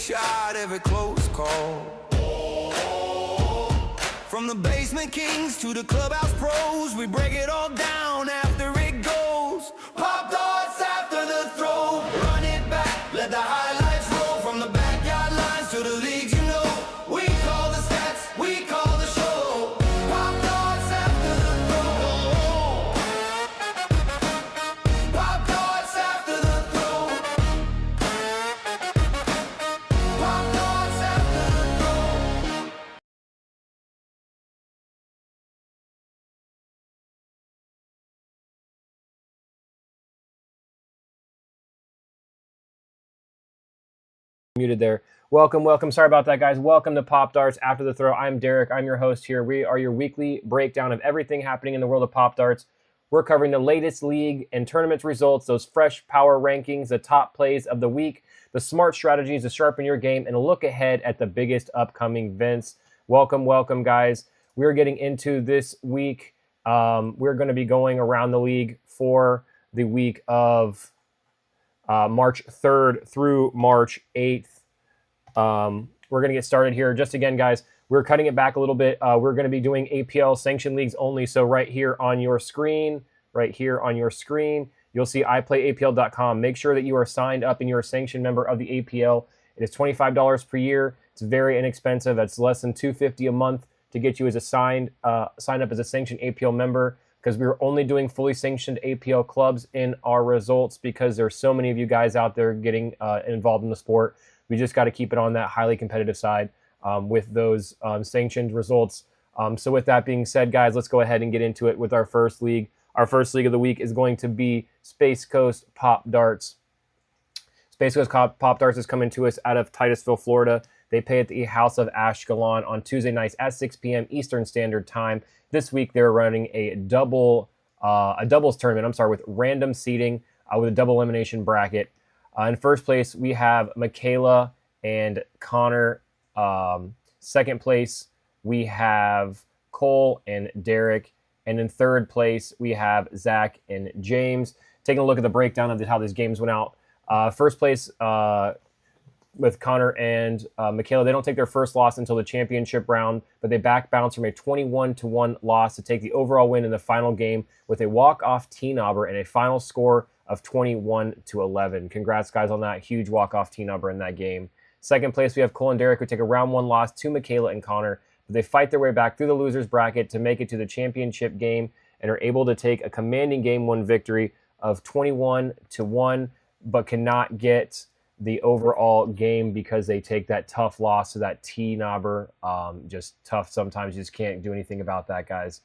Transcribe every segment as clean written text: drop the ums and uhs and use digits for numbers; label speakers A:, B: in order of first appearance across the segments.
A: shot, every close call. From the basement kings to the clubhouse pros, we break it all down after it goes. Pop darts after the throw, run it back, let the highlights roll. From the backyard lines to the leagues, you know, we call the stats, we call the show. Pop darts after the throw, pop darts after the throw, pop darts after the throw.
B: Muted there. Welcome. Sorry about that, guys. Welcome to Pop Darts After the Throw. I'm Derek. I'm your host here. We are your weekly breakdown of everything happening in the world of Pop Darts. We're covering the latest league and tournament results, those fresh power rankings, the top plays of the week, the smart strategies to sharpen your game, and a look ahead at the biggest upcoming events. Welcome, guys. We're getting into this week. We're going to be going around the league for the week of March 3rd through March 8th. We're going to get started here. Just again, guys, we're cutting it back a little bit. We're going to be doing APL sanctioned leagues only. So right here on your screen, you'll see iPlayAPL.com. Make sure that you are signed up and you're a sanctioned member of the APL. It is $25 per year. It's very inexpensive. That's less than $250 a month to get you as a sign up as a sanctioned APL member, because we're only doing fully sanctioned APL clubs in our results because there's so many of you guys out there getting involved in the sport. We just got to keep it on that highly competitive side with those sanctioned results. So with that being said, guys, let's go ahead and get into it with our first league. Our first league of the week is going to be Space Coast Pop Darts. Space Coast Pop Darts is coming to us out of Titusville, Florida. They play at the House of Ashkelon on Tuesday nights at 6 p.m. Eastern Standard Time. This week they're running a doubles tournament. With random seeding with a double elimination bracket. In first place we have Michaela and Connor. Second place we have Cole and Derek, and in third place we have Zach and James. Taking a look at the breakdown of how these games went out. First place with Connor and Michaela, they don't take their first loss until the championship round, but they back bounce from a 21-1 loss to take the overall win in the final game with a walk-off T-knobber and a final score of 21-11. Congrats, guys, on that huge walk-off T-knobber in that game. Second place, we have Cole and Derek, who take a round one loss to Michaela and Connor, but they fight their way back through the losers bracket to make it to the championship game and are able to take a commanding game one victory of 21-1, but cannot get the overall game because they take that tough loss to that T-knobber. Just tough sometimes. You just can't do anything about that, guys.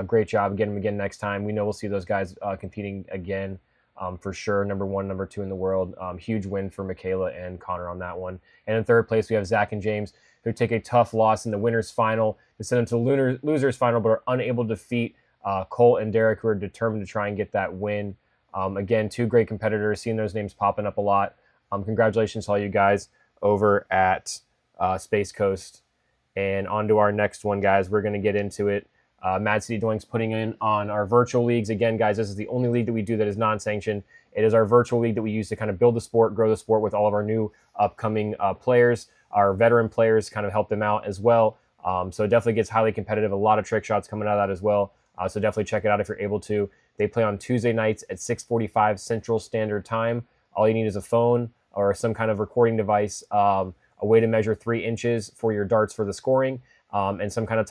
B: Great job. Get them again next time. We know we'll see those guys competing again for sure. Number one, number two in the world. Huge win for Michaela and Connor on that one. And in third place, we have Zach and James, who take a tough loss in the winners final to send them to the losers final, but are unable to defeat Cole and Derek, who are determined to try and get that win. Again, two great competitors. Seeing those names popping up a lot. Congratulations to all you guys over at Space Coast. And on to our next one, guys. We're going to get into it. Mad City Doink's putting in on our virtual leagues. Again, guys, this is the only league that we do that is non-sanctioned. It is our virtual league that we use to kind of build the sport, grow the sport with all of our new upcoming players. Our veteran players kind of help them out as well. So it definitely gets highly competitive. A lot of trick shots coming out of that as well. So definitely check it out if you're able to. They play on Tuesday nights at 6:45 Central Standard Time. All you need is a phone or some kind of recording device, a way to measure 3 inches for your darts for the scoring, and some kind of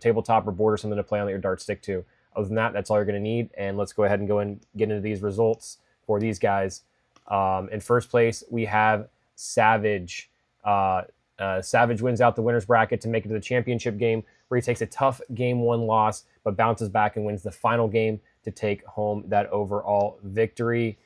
B: tabletop or board or something to play on that your darts stick to. Other than that, that's all you're going to need. And let's go ahead and go and get into these results for these guys. In first place, we have Savage. Savage wins out the winner's bracket to make it to the championship game, where he takes a tough game one loss, but bounces back and wins the final game to take home that overall victory.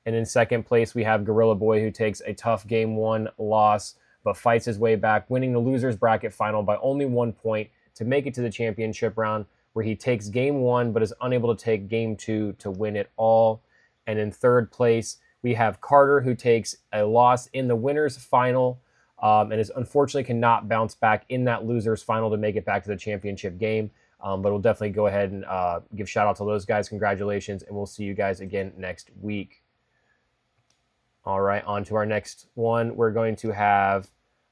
B: And in second place, we have Gorilla Boy, who takes a tough game one loss, but fights his way back, winning the loser's bracket final by only 1 point to make it to the championship round, where he takes game one, but is unable to take game two to win it all. And in third place, we have Carter, who takes a loss in the winner's final, and is unfortunately cannot bounce back in that loser's final to make it back to the championship game. But we'll definitely go ahead and give shout out to those guys. Congratulations, and we'll see you guys again next week. All right, on to our next one. We're going to have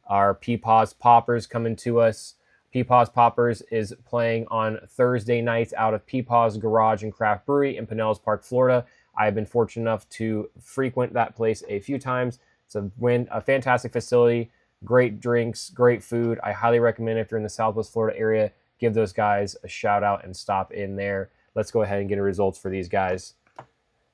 B: our Peepaws Poppers coming to us. Peepaws Poppers is playing on Thursday nights out of Peepaws Garage and Craft Brewery in Pinellas Park, Florida. I've been fortunate enough to frequent that place a few times. It's a fantastic facility, great drinks, great food. I highly recommend if you're in the Southwest Florida area, give those guys a shout out and stop in there. Let's go ahead and get results for these guys.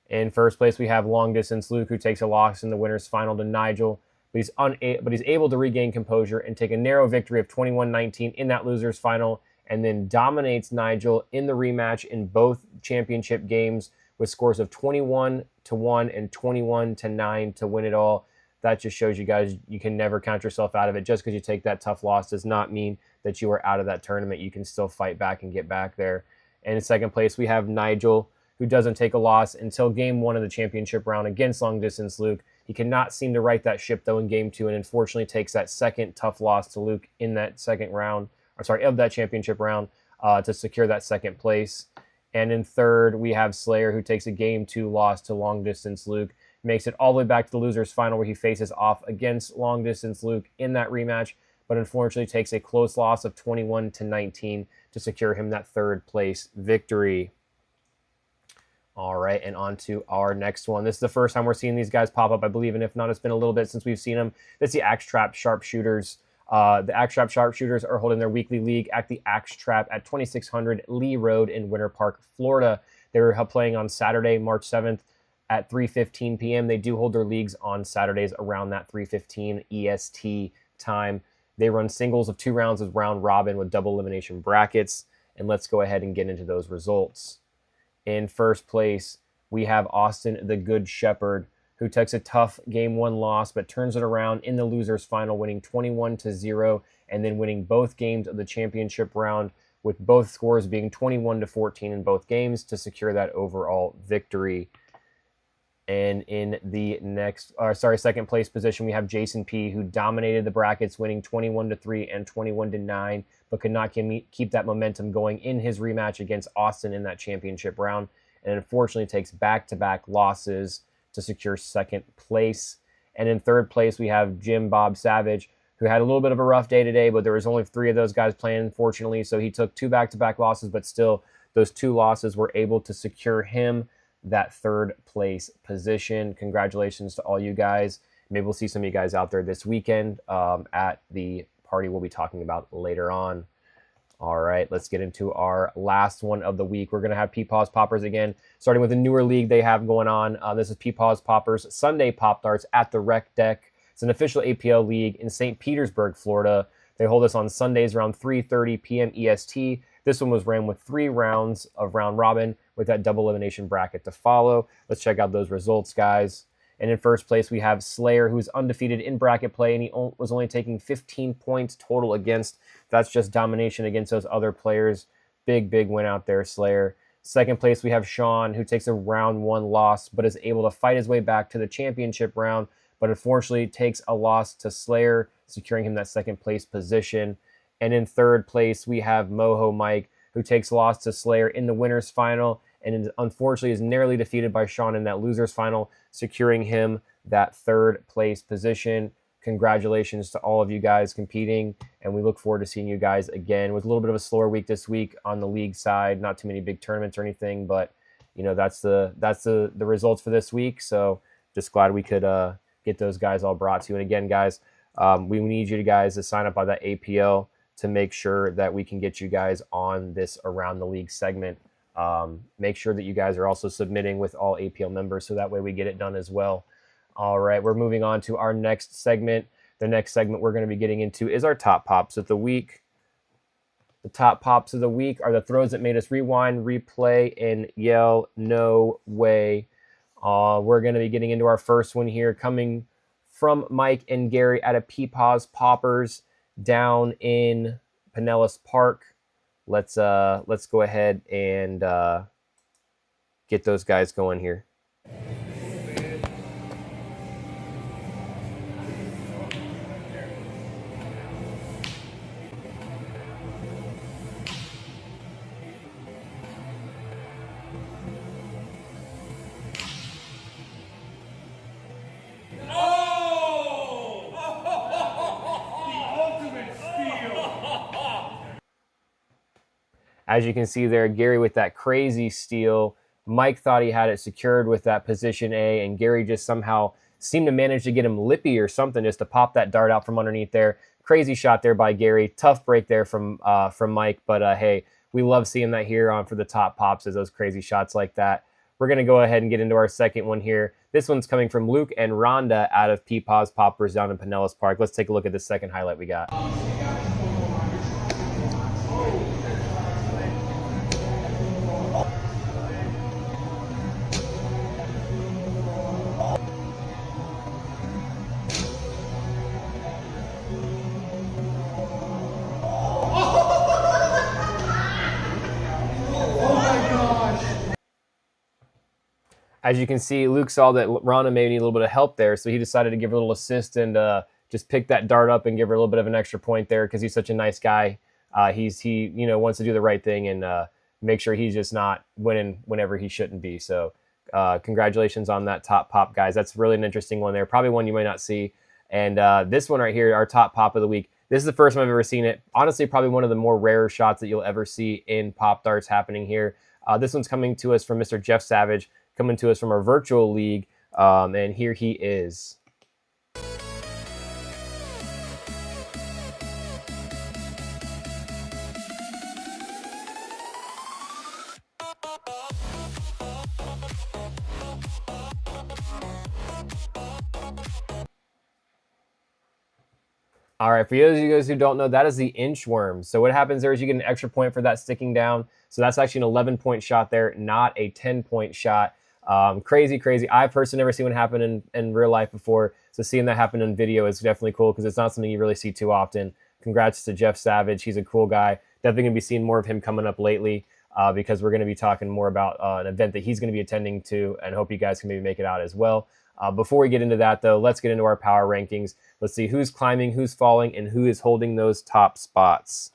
B: In first place, we have Long Distance Luke, who takes a loss in the winner's final to Nigel, but he's able to regain composure and take a narrow victory of 21-19 in that loser's final, and then dominates Nigel in the rematch in both championship games with scores of 21-1 and 21-9 to win it all. That just shows you guys you can never count yourself out of it. Just because you take that tough loss does not mean that you are out of that tournament. You can still fight back and get back there. And in second place, we have Nigel, who doesn't take a loss until game 1 of the championship round against Long Distance Luke. He cannot seem to right that ship, though, in game 2, and unfortunately takes that second tough loss to Luke in that second round, of that championship round, to secure that second place. And in third, we have Slayer, who takes a game 2 loss to Long Distance Luke, makes it all the way back to the loser's final, where he faces off against Long Distance Luke in that rematch, but unfortunately takes a close loss of 21-19 to secure him that third place victory. All right, and on to our next one. This is the first time we're seeing these guys pop up, I believe, and if not, it's been a little bit since we've seen them. This is the Axe Trap Sharpshooters. The Axe Trap Sharpshooters are holding their weekly league at the Axe Trap at 2600 Lee Road in Winter Park, Florida. They're playing on Saturday, March 7th at 3:15 p.m. They do hold their leagues on Saturdays around that 3:15 EST time. They run singles of 2 rounds of round robin with double elimination brackets, and let's go ahead and get into those results. In first place, we have Austin the Good Shepherd, who takes a tough game 1 loss, but turns it around in the loser's final, winning 21-0, and then winning both games of the championship round, with both scores being 21-14 in both games to secure that overall victory. And in the second place position, we have Jason P., who dominated the brackets, winning 21-3 and 21-9, but could not keep that momentum going in his rematch against Austin in that championship round, and unfortunately takes back-to-back losses to secure second place. And in third place, we have Jim Bob Savage, who had a little bit of a rough day today, but there was only 3 of those guys playing, unfortunately, so he took 2 back-to-back losses, but still, those 2 losses were able to secure him that third place position. Congratulations to all you guys. Maybe we'll see some of you guys out there this weekend at the party we'll be talking about later on. All right, let's get into our last one of the week. We're going to have Peepaws Poppers again, starting with a newer league they have going on. This is Peepaws Poppers Sunday Pop Darts at the Rec Deck. It's an official APL league in St. Petersburg, Florida. They hold this on Sundays around 3:30 p.m. EST. This one was ran with 3 rounds of round robin with that double elimination bracket to follow. Let's check out those results, guys. And in first place, we have Slayer, who's undefeated in bracket play, and he was only taking 15 points total against. That's just domination against those other players. Big win out there, Slayer. Second place, we have Sean, who takes a round 1 loss, but is able to fight his way back to the championship round, but unfortunately takes a loss to Slayer, securing him that second place position. And in third place, we have Moho Mike, who takes a loss to Slayer in the winner's final, and unfortunately is narrowly defeated by Sean in that loser's final, securing him that third place position. Congratulations to all of you guys competing, and we look forward to seeing you guys again. It was a little bit of a slower week this week on the league side, not too many big tournaments or anything, but you know that's the results for this week. So just glad we could get those guys all brought to you. And again, guys, we need you guys to sign up by that APL to make sure that we can get you guys on this Around the League segment. Make sure that you guys are also submitting with all APL members, so that way we get it done as well. All right, we're moving on to our next segment. The next segment we're going to be getting into is our top pops of the week. The top pops of the week are the throws that made us rewind, replay, and yell, "No way." We're going to be getting into our first one here, coming from Mike and Gary at a Peepaws Poppers down in Pinellas Park. Let's go ahead and get those guys going here. As you can see there, Gary with that crazy steal. Mike thought he had it secured with that position A, and Gary just somehow seemed to manage to get him lippy or something just to pop that dart out from underneath there. Crazy shot there by Gary. Tough break there from Mike, but hey, we love seeing that here on for the top pops, as those crazy shots like that. We're going to go ahead and get into our second one here. This one's coming from Luke and Rhonda out of Peepaw's Poppers down in Pinellas Park. Let's take a look at the second highlight we got. As you can see, Luke saw that Rhonda may need a little bit of help there, so he decided to give her a little assist and just pick that dart up and give her a little bit of an extra point there because he's such a nice guy. He wants to do the right thing and make sure he's just not winning whenever he shouldn't be. So congratulations on that top pop, guys. That's really an interesting one there. Probably one you might not see. And this one right here, our top pop of the week. This is the first time I've ever seen it. Honestly, probably one of the more rare shots that you'll ever see in Pop Darts happening here. This one's coming to us from Mr. Jeff Savage, coming to us from our virtual league, and here he is. All right, for those of you guys who don't know, that is the inchworm. So what happens there is you get an extra point for that sticking down. So that's actually an 11-point shot there, not a 10-point shot. Crazy, crazy. I've personally never seen one happen in real life before. So seeing that happen in video is definitely cool because it's not something you really see too often. Congrats to Jeff Savage. He's a cool guy. Definitely going to be seeing more of him coming up lately because we're going to be talking more about an event that he's going to be attending to, and hope you guys can maybe make it out as well. Before we get into that, though, let's get into our power rankings. Let's see who's climbing, who's falling, and who is holding those top spots.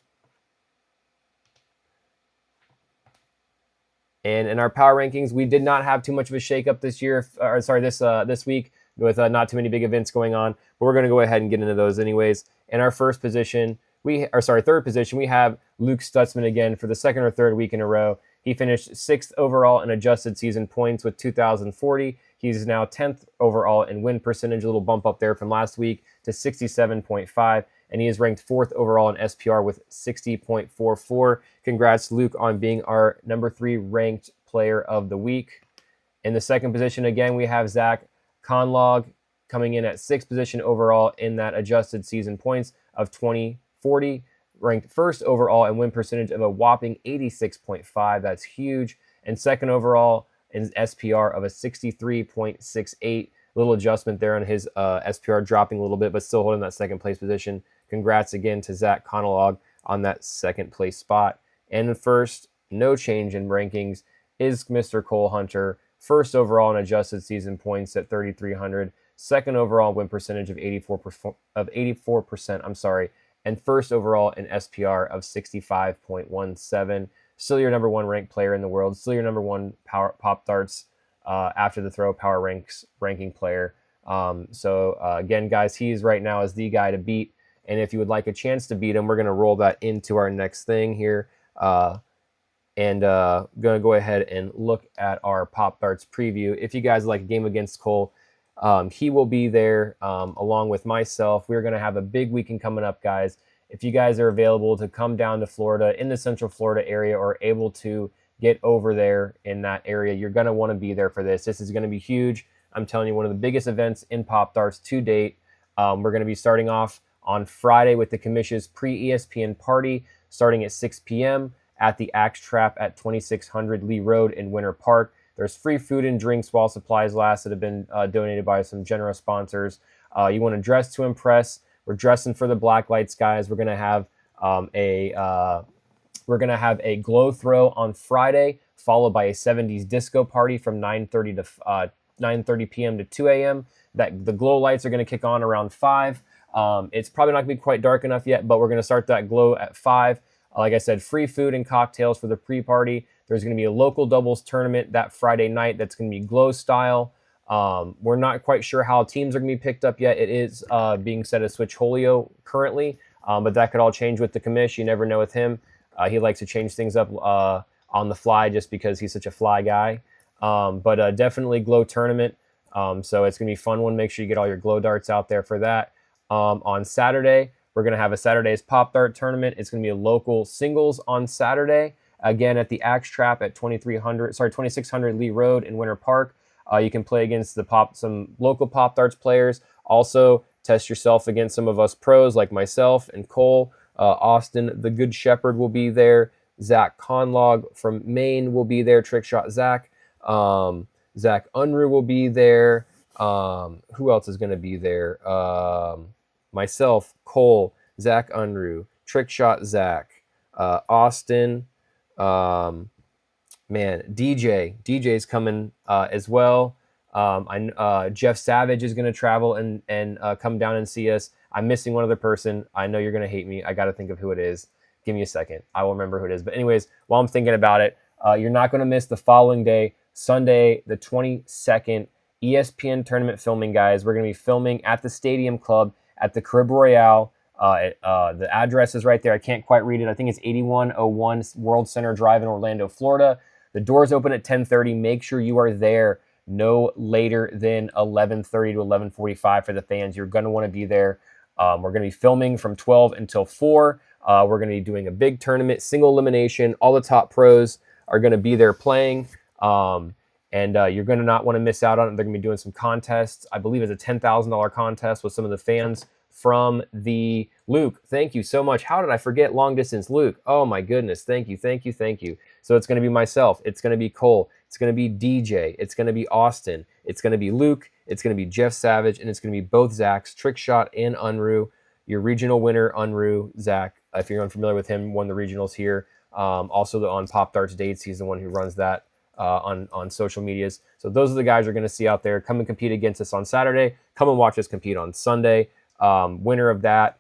B: And in our power rankings, we did not have too much of a shakeup this year, this week, with not too many big events going on. But we're going to go ahead and get into those anyways. In our third position, we have Luke Stutzman again for the second or third week in a row. He finished 6th overall in adjusted season points with 2,040. He's now 10th overall in win percentage, a little bump up there from last week to 67.5. And he is ranked 4th overall in SPR with 60.44. Congrats, Luke, on being our number 3 ranked player of the week. In the second position, again, we have Zach Conlog coming in at 6th position overall in that adjusted season points of 2040. Ranked 1st overall in win percentage of a whopping 86.5. That's huge. And 2nd overall in SPR of a 63.68. Little adjustment there on his SPR, dropping a little bit, but still holding that second place position. Congrats again to Zach Conlog on that second place spot. And first, no change in rankings, is Mr. Cole Hunter. 1st overall in adjusted season points at 3,300. 2nd overall win percentage of 84%, and 1st overall in SPR of 65.17. Still your number 1 ranked player in the world. Still your number 1 Pop Darts after the throw power ranking player. Again, guys, he's right now is the guy to beat. And if you would like a chance to beat him, we're going to roll that into our next thing here. And going to go ahead and look at our Pop Darts preview. If you guys like a game against Cole, he will be there along with myself. We're going to have a big weekend coming up, guys. If you guys are available to come down to Florida, in the Central Florida area, or able to get over there in that area, you're going to want to be there for this. This is going to be huge. I'm telling you, one of the biggest events in Pop Darts to date. We're going to be starting off on Friday with the Commission's pre-ESPN party, starting at 6 p.m. at the Axe Trap at 2600 Lee Road in Winter Park. There's free food and drinks while supplies last that have been donated by some generous sponsors. You want to dress to impress. We're dressing for the black lights, guys. We're gonna have a glow throw on Friday, followed by a 70s disco party from 9:30 p.m. to 2 a.m. That the glow lights are gonna kick on around 5. It's probably not gonna be quite dark enough yet, but we're gonna start that glow at 5. Like I said, free food and cocktails for the pre-party. There's gonna be a local doubles tournament that Friday night that's gonna be glow style. We're not quite sure how teams are going to be picked up yet. It is being set as Switch Holio currently, but that could all change with the commish. You never know with him. He likes to change things up on the fly just because he's such a fly guy. But definitely Glow Tournament. So it's going to be a fun one. Make sure you get all your glow darts out there for that. On Saturday, we're going to have a Saturday's Pop Dart Tournament. It's going to be a local singles on Saturday. Again, at the Axe Trap at 2600 Lee Road in Winter Park. You can play against some local Pop Darts players. Also, test yourself against some of us pros like myself and Cole. Austin, the Good Shepherd, will be there. Zach Conlog from Maine will be there. Trickshot Zach. Zach Unruh will be there. Who else is going to be there? Myself, Cole, Zach Unruh, Trickshot Zach, Austin. DJ's coming as well. Jeff Savage is going to travel and come down and see us. I'm missing one other person. I know you're going to hate me. I got to think of who it is. Give me a second. I will remember who it is. But anyways, while I'm thinking about it, you're not going to miss the following day, Sunday, the 22nd, ESPN tournament filming, guys. We're going to be filming at the Stadium Club at the Carib Royale. The address is right there. I can't quite read it. I think it's 8101 World Center Drive in Orlando, Florida. The doors open at 10:30. Make sure you are there no later than 11:30 to 11:45 for the fans. You're going to want to be there. We're going to be filming from 12 until 4. We're going to be doing a big tournament, single elimination. All the top pros are going to be there playing. You're going to not want to miss out on it. They're going to be doing some contests. I believe it's a $10,000 contest with some of the fans from the Luke. Thank you so much. How did I forget long distance Luke? Oh my goodness. Thank you. So it's going to be myself. It's going to be Cole. It's going to be DJ. It's going to be Austin. It's going to be Luke. It's going to be Jeff Savage. And it's going to be both Zachs, Trickshot and Unruh. Your regional winner, Unruh, Zach, if you're unfamiliar with him, won the regionals here. Also on Pop Darts Dates, he's the one who runs that on social medias. So those are the guys you're going to see out there. Come and compete against us on Saturday. Come and watch us compete on Sunday. Winner of that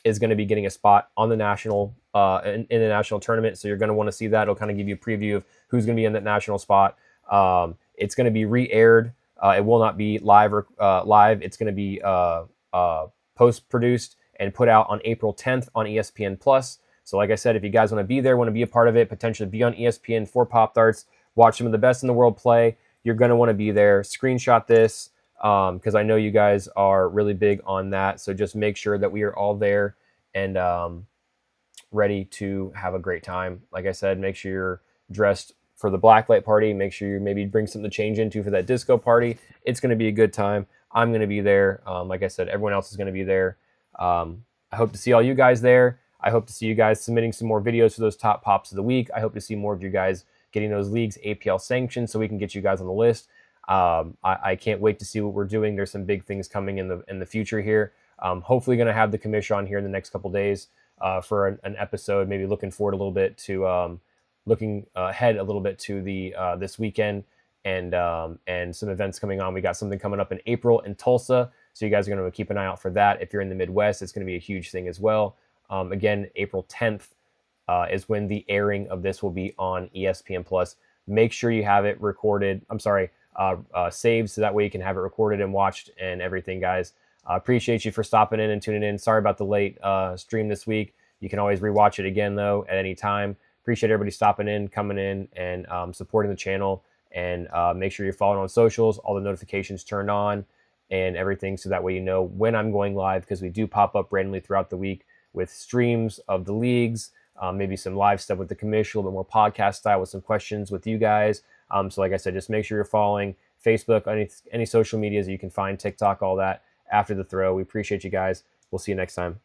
B: is going to be getting a spot on the national in the national tournament. So you're going to want to see that. It'll kind of give you a preview of who's going to be in that national spot. It's going to be re-aired. It will not be live. It's going to be post-produced and put out on April 10th on ESPN Plus. So like I said, if you guys want to be there, want to be a part of it, potentially be on ESPN for Pop Darts, watch some of the best in the world play, you're going to want to be there. Screenshot this because I know you guys are really big on that. So just make sure that we are all there and ready to have a great time. Like I said, make sure you're dressed for the blacklight party. Make sure you maybe bring something to change into for that disco party. It's going to be a good time. I'm going to be there. Like I said, everyone else is going to be there. I hope to see all you guys there. I hope to see you guys submitting some more videos for those top pops of the week. I hope to see more of you guys getting those leagues APL sanctioned so we can get you guys on the list. I can't wait to see what we're doing. There's some big things coming in the future here. Hopefully going to have the commission on here in the next couple days for an episode. Maybe looking forward a little bit to looking ahead a little bit to the this weekend and some events coming on. We got something coming up in April in Tulsa, so you guys are going to keep an eye out for that. If you're in the Midwest, it's going to be a huge thing as well. Again, April 10th is when the airing of this will be on ESPN Plus. Make sure you have it recorded. Saved so that way you can have it recorded and watched and everything, guys. Appreciate you for stopping in and tuning in. Sorry about the late stream this week. You can always rewatch it again though at any time. Appreciate everybody stopping in, coming in, and supporting the channel. And make sure you're following on socials, all the notifications turned on and everything, so that way you know when I'm going live, because we do pop up randomly throughout the week with streams of the leagues, maybe some live stuff with the commission, a little bit more podcast style with some questions with you guys. So like I said, just make sure you're following Facebook, any social medias that you can find, TikTok, all that, after the throw. We appreciate you guys. We'll see you next time.